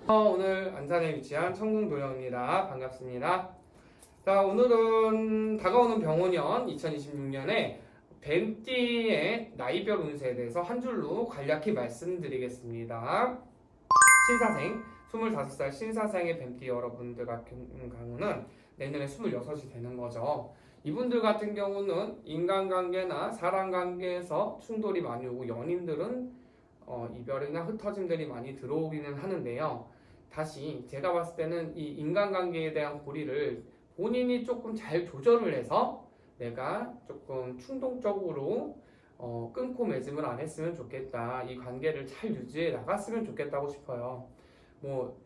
오늘 안산에 위치한 청궁도령입니다. 반갑습니다. 자, 오늘은 다가오는 병원년 2026년에 뱀띠의 나이별 운세에 대해서 한 줄로 간략히 말씀드리겠습니다. 신사생, 25살 신사생의 뱀띠 여러분들 같은 경우는 내년에 26이 되는 거죠. 이분들 같은 경우는 인간관계나 사람관계에서 충돌이 많이 오고 연인들은 이별이나 흩어짐들이 많이 들어오기는 하는데요. 다시 제가 봤을 때는 이 인간관계에 대한 고리를 본인이 조금 잘 조절을 해서 내가 조금 충동적으로 끊고 매짐을 안 했으면 좋겠다. 이 관계를 잘 유지해 나갔으면 좋겠다고 싶어요. 뭐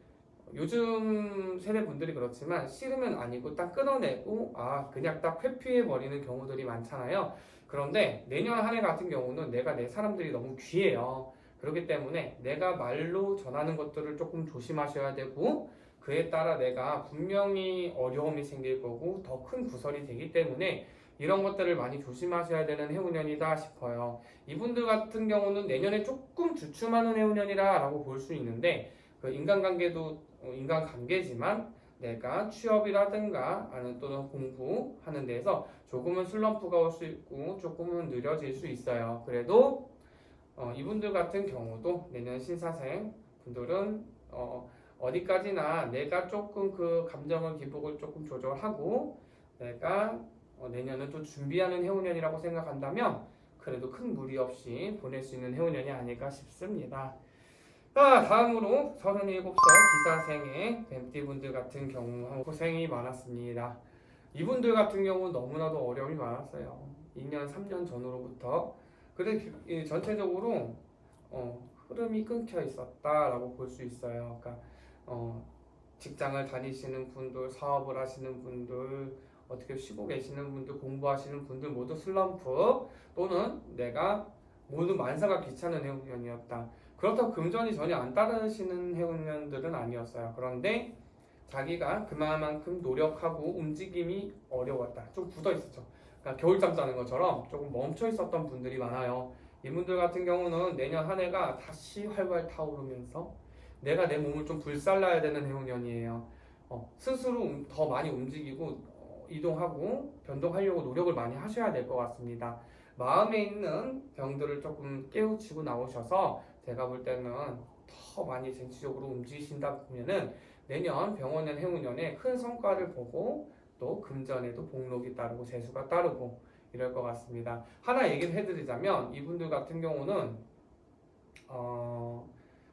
요즘 세대 분들이 그렇지만 싫으면 아니고 딱 끊어내고 그냥 딱 회피해 버리는 경우들이 많잖아요. 그런데 내년 한 해 같은 경우는 내가 내 사람들이 너무 귀해요. 그렇기 때문에 내가 말로 전하는 것들을 조금 조심하셔야 되고 그에 따라 내가 분명히 어려움이 생길 거고 더 큰 구설이 되기 때문에 이런 것들을 많이 조심하셔야 되는 해운년이다 싶어요. 이분들 같은 경우는 내년에 조금 주춤하는 해운년이라고 볼 수 있는데 그 인간관계도 인간관계지만 내가 취업이라든가 아니면 또는 공부하는 데서 조금은 슬럼프가 올 수 있고 조금은 느려질 수 있어요. 그래도 이분들 같은 경우도 내년 신사생 분들은 어디까지나 내가 조금 그 감정의 기복을 조금 조절하고 내가 내년은 또 준비하는 해운년이라고 생각한다면 그래도 큰 무리 없이 보낼 수 있는 해운년이 아닐까 싶습니다. 다음으로 37살 기사생의 뱀띠분들 같은 경우 고생이 많았습니다. 이분들 같은 경우 너무나도 어려움이 많았어요. 2년, 3년 전으로부터. 그래 전체적으로 흐름이 끊겨 있었다라고 볼 수 있어요. 그러니까 직장을 다니시는 분들, 사업을 하시는 분들, 어떻게 쉬고 계시는 분들, 공부하시는 분들 모두 슬럼프 또는 내가 모두 만사가 귀찮은 해운년이었다. 그렇다고 금전이 전혀 안 따르시는 해운년들은 아니었어요. 그런데 자기가 그만큼 노력하고 움직임이 어려웠다. 좀 굳어 있었죠. 그러니까 겨울잠 자는 것처럼 조금 멈춰 있었던 분들이 많아요. 이분들 같은 경우는 내년 한 해가 다시 활활 타오르면서 내가 내 몸을 좀 불살라야 되는 해운년이에요. 스스로 더 많이 움직이고 이동하고 변동하려고 노력을 많이 하셔야 될 것 같습니다. 마음에 있는 병들을 조금 깨우치고 나오셔서 제가 볼 때는 더 많이 전체적으로 움직이신다 보면은 내년 병원년 해운년에 큰 성과를 보고 또 금전에도 복록이 따르고 재수가 따르고 이럴 것 같습니다. 하나 얘기를 해드리자면 이분들 같은 경우는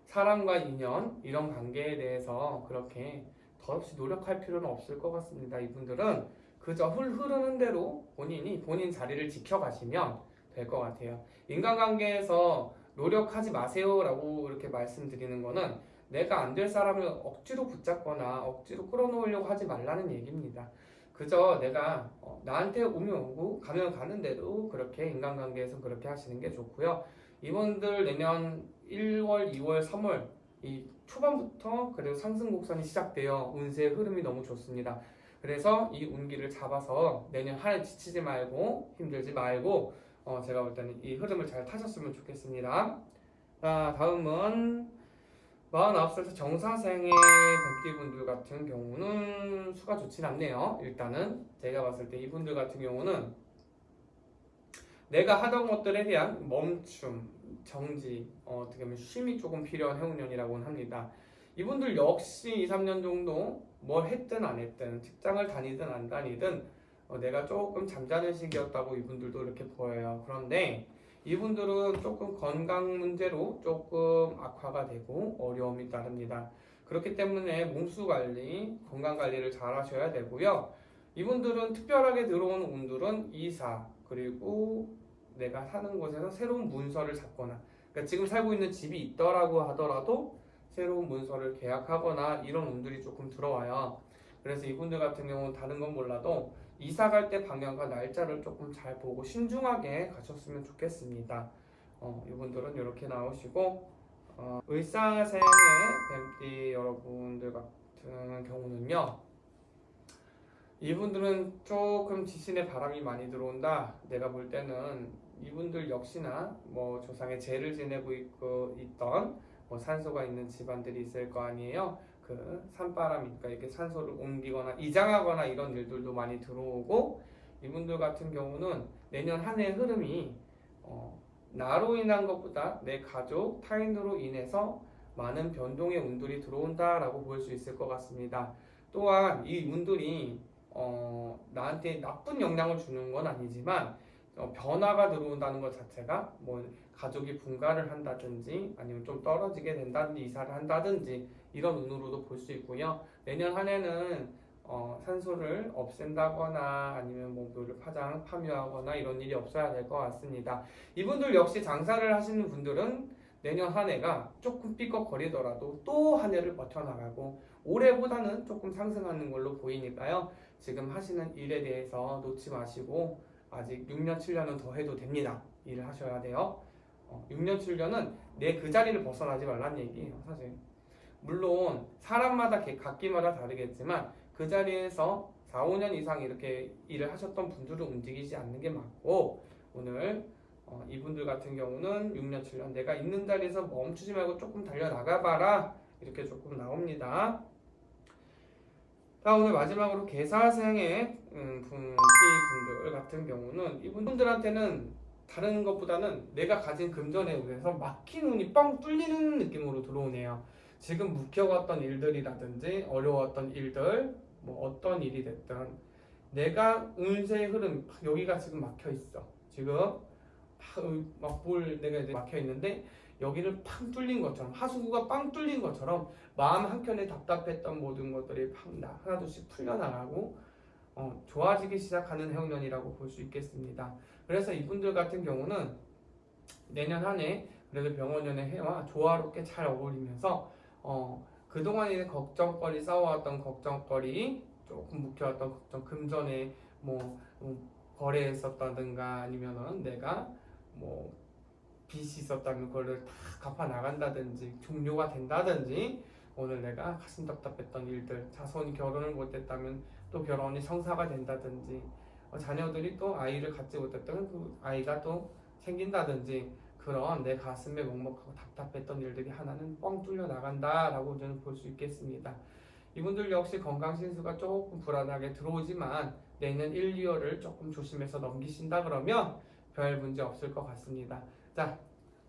사람과 인연 이런 관계에 대해서 그렇게 더없이 노력할 필요는 없을 것 같습니다. 이분들은 그저 흐르는 대로 본인이 본인 자리를 지켜가시면 될 것 같아요. 인간관계에서 노력하지 마세요라고 이렇게 말씀드리는 거는 내가 안 될 사람을 억지로 붙잡거나 억지로 끌어놓으려고 하지 말라는 얘기입니다. 그저 내가 나한테 오면 오고 가면 가는 대로 그렇게 인간관계에서 그렇게 하시는 게 좋고요. 이분들 내년 1월, 2월, 3월 이 초반부터 그래도 상승 곡선이 시작되어 운세의 흐름이 너무 좋습니다. 그래서 이 운기를 잡아서 내년 한 해 지치지 말고 힘들지 말고 제가 볼 때는 이 흐름을 잘 타셨으면 좋겠습니다. 자, 다음은 49살 정사생의 뱀띠분들 같은 경우는 수가 좋진 않네요. 일단은 제가 봤을 때 이분들 같은 경우는 내가 하던 것들에 대한 멈춤, 정지, 어떻게 보면 쉼이 조금 필요한 해운년이라고는 합니다. 이분들 역시 2, 3년 정도 뭘 했든 안 했든 직장을 다니든 안 다니든 내가 조금 잠자는 시기였다고 이분들도 이렇게 보여요. 그런데 이분들은 조금 건강 문제로 조금 악화가 되고 어려움이 따릅니다. 그렇기 때문에 몸수 관리, 건강 관리를 잘 하셔야 되고요. 이분들은 특별하게 들어오는 운들은 이사, 그리고 내가 사는 곳에서 새로운 문서를 잡거나 그러니까 지금 살고 있는 집이 있더라고 하더라도 새로운 문서를 계약하거나 이런 운들이 조금 들어와요. 그래서 이분들 같은 경우는 다른 건 몰라도 이사 갈 때 방향과 날짜를 조금 잘 보고 신중하게 가셨으면 좋겠습니다. 이분들은 이렇게 나오시고 을사생의 뱀띠 여러분들 같은 경우는요. 이분들은 조금 지신의 바람이 많이 들어온다. 내가 볼 때는 이분들 역시나 뭐 조상의 죄를 지내고 있던 뭐 산소가 있는 집안들이 있을 거 아니에요. 그 산바람이니까 이렇게 산소를 옮기거나 이장하거나 이런 일들도 많이 들어오고, 이분들 같은 경우는 내년 한 해의 흐름이 나로 인한 것보다 내 가족, 타인으로 인해서 많은 변동의 운들이 들어온다라고 볼 수 있을 것 같습니다. 또한 이 운들이 나한테 나쁜 영향을 주는 건 아니지만 변화가 들어온다는 것 자체가 뭐 가족이 분가를 한다든지 아니면 좀 떨어지게 된다든지 이사를 한다든지 이런 운으로도 볼 수 있고요. 내년 한 해는 산소를 없앤다거나 아니면 뭐 묘를 파묘하거나 이런 일이 없어야 될 것 같습니다. 이분들 역시 장사를 하시는 분들은 내년 한 해가 조금 삐걱거리더라도 또 한 해를 버텨나가고 올해보다는 조금 상승하는 걸로 보이니까요. 지금 하시는 일에 대해서 놓지 마시고 아직 6년, 7년은 더 해도 됩니다. 일을 하셔야 돼요. 6년, 7년은 내 그 자리를 벗어나지 말란 얘기예요. 사실 물론 사람마다 각기마다 다르겠지만 그 자리에서 4, 5년 이상 이렇게 일을 하셨던 분들은 움직이지 않는 게 맞고, 오늘 이분들 같은 경우는 6년, 7년 내가 있는 자리에서 멈추지 말고 조금 달려나가봐라 이렇게 조금 나옵니다. 자, 오늘 마지막으로 개사생의 분들 같은 경우는 이분들한테는 다른 것보다는 내가 가진 금전에 의해서 막힌 운이 뻥 뚫리는 느낌으로 들어오네요. 지금 묵혀왔던 일들이라든지 어려웠던 일들, 뭐 어떤 일이 됐든 내가 운세의 흐름 여기가 지금 막혀 있어. 지금 막볼 내가 이제 막혀 있는데 여기를 팡 뚫린 것처럼, 하수구가 빵 뚫린 것처럼 마음 한켠에 답답했던 모든 것들이 하나둘씩 풀려나가고 좋아지기 시작하는 해운년이라고 볼 수 있겠습니다. 그래서 이분들 같은 경우는 내년 한 해 그래도 병원년의 해와 조화롭게 잘 어울리면서 그동안에 걱정거리, 쌓아왔던 걱정거리, 조금 묵혀왔던 걱정, 금전에 뭐 거래했었다든가 아니면은 내가 뭐 빚이 있었다면 그거를 다 갚아 나간다든지 종료가 된다든지, 오늘 내가 가슴 답답했던 일들, 자손이 결혼을 못했다면 또 결혼이 성사가 된다든지, 자녀들이 또 아이를 갖지 못했다면 그 아이가 또 생긴다든지, 그런 내 가슴에 먹먹하고 답답했던 일들이 하나는 뻥 뚫려 나간다라고 저는 볼 수 있겠습니다. 이분들 역시 건강신수가 조금 불안하게 들어오지만 내년 1, 2월을 조금 조심해서 넘기신다 그러면 별 문제 없을 것 같습니다. 자,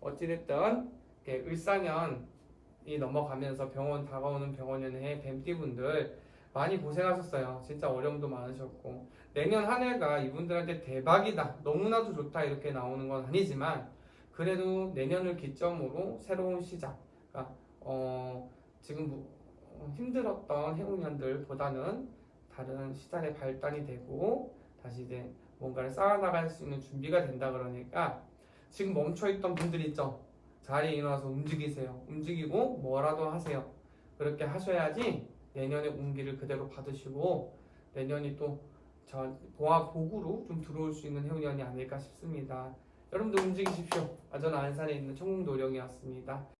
어찌됐든 을사년이 넘어가면서 다가오는 병원연의 뱀띠분들 많이 고생하셨어요. 진짜 어려움도 많으셨고, 내년 한 해가 이분들한테 대박이다, 너무나도 좋다 이렇게 나오는 건 아니지만 그래도 내년을 기점으로 새로운 시작, 그러니까 지금 힘들었던 해운년들보다는 다른 시작의 발단이 되고 다시 이제 뭔가를 쌓아나갈 수 있는 준비가 된다 그러니까 지금 멈춰있던 분들 있죠? 자리에 일어나서 움직이세요. 움직이고 뭐라도 하세요. 그렇게 하셔야지 내년에 운기를 그대로 받으시고 내년이 또 복으로 좀 들어올 수 있는 해운년이 아닐까 싶습니다. 여러분들 움직이십시오. 저는 안산에 있는 청궁도령이었습니다.